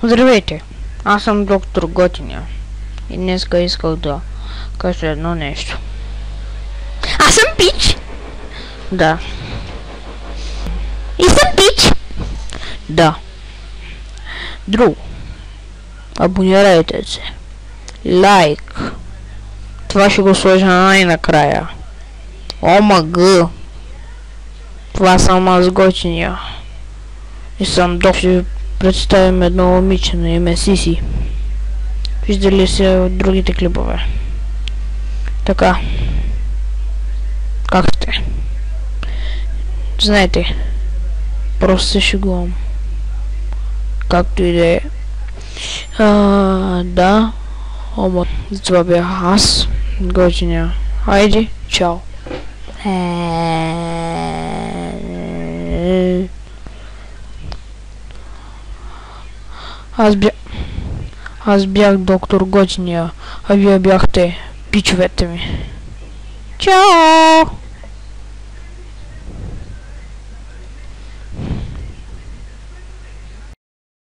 Здравейте, аз съм доктор Готиня и днеска исках да кажа едно нещо. Аз съм Пич! Да. И съм Пич! Да. Друго. Абонирайте се. Лайк. Това ще го сложа най-накрая. ОМГ. Това съм аз Готиня. И съм доктор. Ще представим едно момиче на име Сиси. Виждали се от другите клипове. Така. Как сте? Знаете, просто се шегувам. Както и да е. Да. Ома, това бях аз. Готиня. Хайде, чао. Аз бях доктор Готиня, а вие бяхте пичовете ми. Чао!